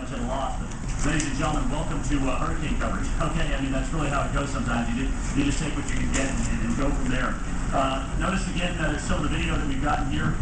much at a loss. But ladies and gentlemen, welcome to hurricane coverage. Okay, I mean, that's really how it goes sometimes. You just take what you can get and go from there. Notice again some of the video that we've gotten here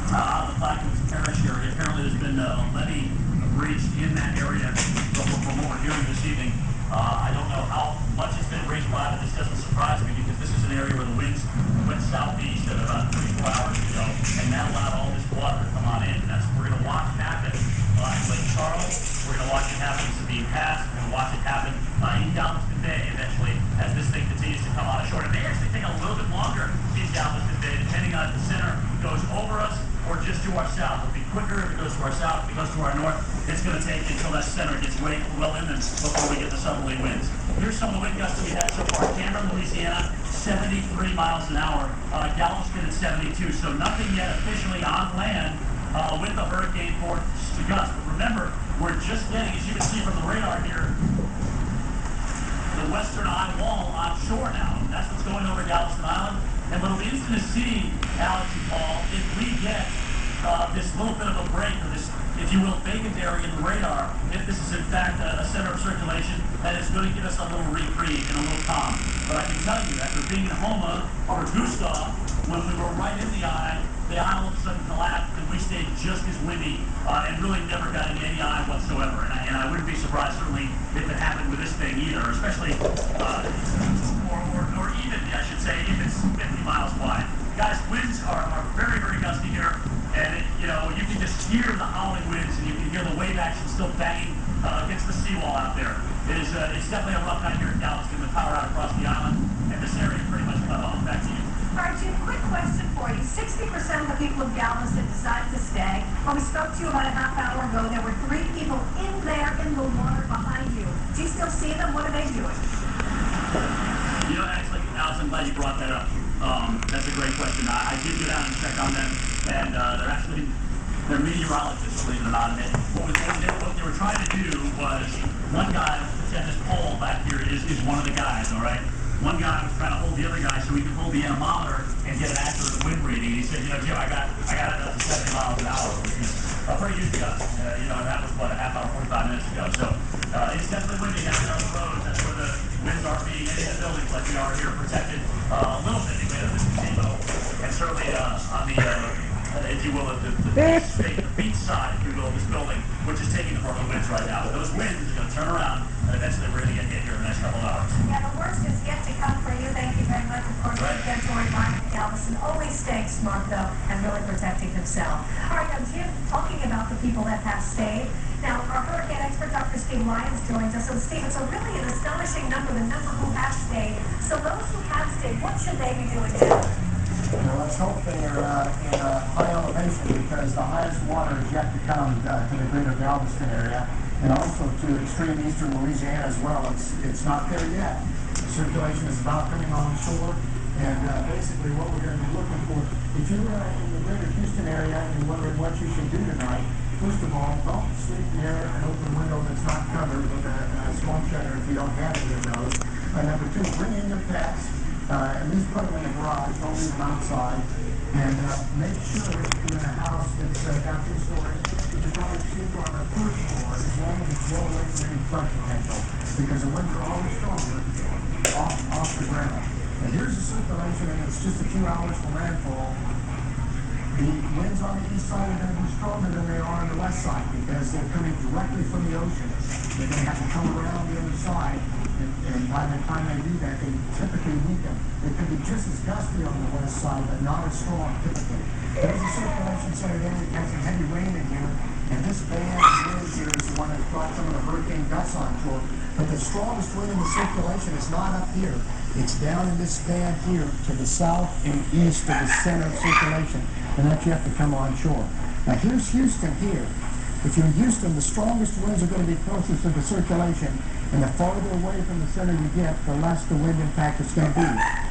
out of the Plaquemines Parish area. Apparently there's been a levee breached in that area from what we're hearing this evening. I don't know how much it's been breached by, but this doesn't surprise me because this is an area where the winds went southeast at about 24 hours ago, and that allowed all this water to come on in. We're going to watch it happen in Lake Charles. We're going to watch it happen in Sabine Pass. We're going to watch it happen in Galveston Bay eventually as this thing continues to come on ashore. It may actually take a little bit longer in Galveston Bay, depending on if the center goes over us or just to our south. It'll be quicker if it goes to our south. If it goes to our north, it's going to take until that center gets way well in them before we get the southerly winds. Here's some of the wind gusts that we had so far. Cameron, Louisiana, 73 miles an hour. Galveston at 72. So nothing yet officially on land with the hurricane force gusts. But remember, we're just getting, as you can see from the radar here, the western eye wall onshore now. That's what's going over Galveston Island. And what'll be interesting to see, Alex and Paul, if we get this little bit of a break, or this, if you will, vacant area in the radar, if this is in fact a center of circulation, that is going to give us a little reprieve and a little calm. But I can tell you, after being in Houma or Gustav, when we were right in the eye all of a sudden collapsed, and we stayed just as windy and really never got into any eye whatsoever. And I wouldn't be surprised, certainly, if it happened with this thing either, especially, or even, I should say, if it's 50 miles wide. Guys, winds are very, very gusty here, and you can just hear the howling winds, and you can hear the wave action still banging against the seawall out there. It's definitely a rough night here in Galveston with power out across the island, and this area pretty much cut off. Back to you. All right, Jim, quick question for you. 60% of the people of Galveston decided to stay. When we spoke to you about a half hour ago, there were 3 people in there in the water behind you. Do you still see them? What are they doing? Actually, Alice, I'm glad you brought that up. That's a great question. I did go down and check on them, and they're meteorologists, believe it or not. And what they were trying to do was, one guy, this pole back here is one of the guys, all right? One guy was trying to hold the other guy so he could hold the anemometer and get an accurate wind reading. He said, Jim, I got it up to 70 miles an hour, which is a pretty huge gust. And that was, a half hour, 45 minutes ago. So it's definitely windy down there on the road. That's where the winds are being in the buildings like we are here, protected a little bit anyway, of this gazebo. And certainly on the, if you will, the beach side, if you will, of this building, which is taking the brunt of the winds right now. But those winds are going to turn around, and eventually we're going to get hit here in the next couple of hours. Yeah, the worst is yet to come for you. Thank you very much. Of course, again, Tori Ryan in Galveston, always staying smart, though, and really protecting himself. All right, now, Jim, talking about the people that have stayed. Now, our hurricane expert, Dr. Steve Lyons, joins us. So, Steve, it's really an astonishing number, the number who have stayed. So those who have stayed, what should they be doing now? Let's hope they are in a high elevation, because the highest water is yet to come to the greater Galveston area, and also to extreme eastern Louisiana as well. It's not there yet. The circulation is about coming on shore, and basically what we're going to be looking for, if you're in the greater Houston area and wondering what you should do tonight, first of all, don't sleep near an open window that's not covered with a storm shutter if you don't have any of those. Number 2, bring in your pets. At least put them in the garage, don't leave them outside, and make sure that you're in a house that's got 2 stories. You can probably sleep on the first floor as long as it's well away from any flood potential, because the winds are always stronger off the ground. And here's the circulation, and it's just a few hours from landfall. The winds on the east side are going to be stronger than they are on the west side, because they're coming directly from the ocean. They're going to have to come around the other side, and by the time they do that, they typically weaken. They can be just as gusty on the west side, but not as strong typically. There's a circulation center there. We've got some heavy rain in here, and this band of winds here is the one that brought some of the hurricane gusts on shore. But the strongest wind in the circulation is not up here. It's down in this band here to the south and east of the center of circulation, and that's yet to come on shore. Now here's Houston here. If you're in Houston, the strongest winds are going to be closest to the circulation, and the farther away from the center you get, the less the wind impact is going to be.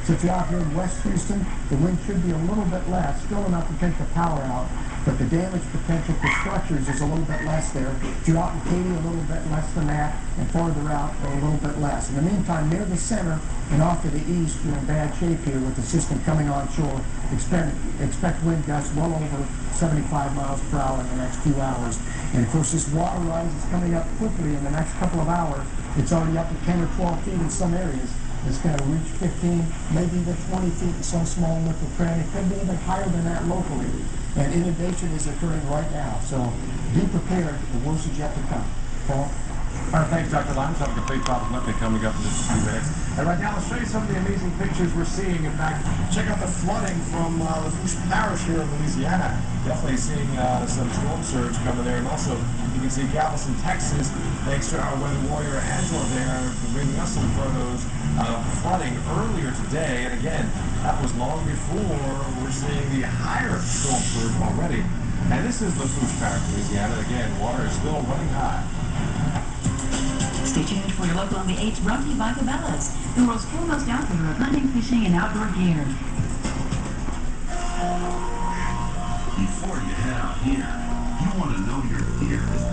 So if you're out here in West Houston, the wind should be a little bit less, still enough to take the power out, but the damage potential for structures is a little bit less there. If you're out in Katy, a little bit less than that, and farther out, a little bit less. In the meantime, near the center and off to the east, you're in bad shape here with the system coming onshore. Expect wind gusts well over 75 miles per hour in the next few hours. And of course, this water rise is coming up quickly in the next couple of hours. It's already up to 10 or 12 feet in some areas. It's going to reach 15, maybe even 20 feet in some small nook or cranny. It could be even higher than that locally. And inundation is occurring right now. So be prepared. The worst is yet to come. Paul? All right, thanks, Dr. Lyons. Have a complete topic update coming up in just a few minutes. And right now, I'll show you some of the amazing pictures we're seeing. In fact, check out the flooding from Lafourche Parish here in Louisiana. Definitely seeing some storm surge coming there. And also, you can see Galveston, Texas, thanks to our weather warrior Angela there, bringing us some photos of flooding earlier today. And again, that was long before we're seeing the higher storm surge already. And this is Lafourche Parish, Louisiana. Again, water is still running high. Stay tuned for your local on the 8s, brought to you by Cabela's, the world's foremost outfitter of hunting, fishing, and outdoor gear. Before you head out here, you want to know your gear is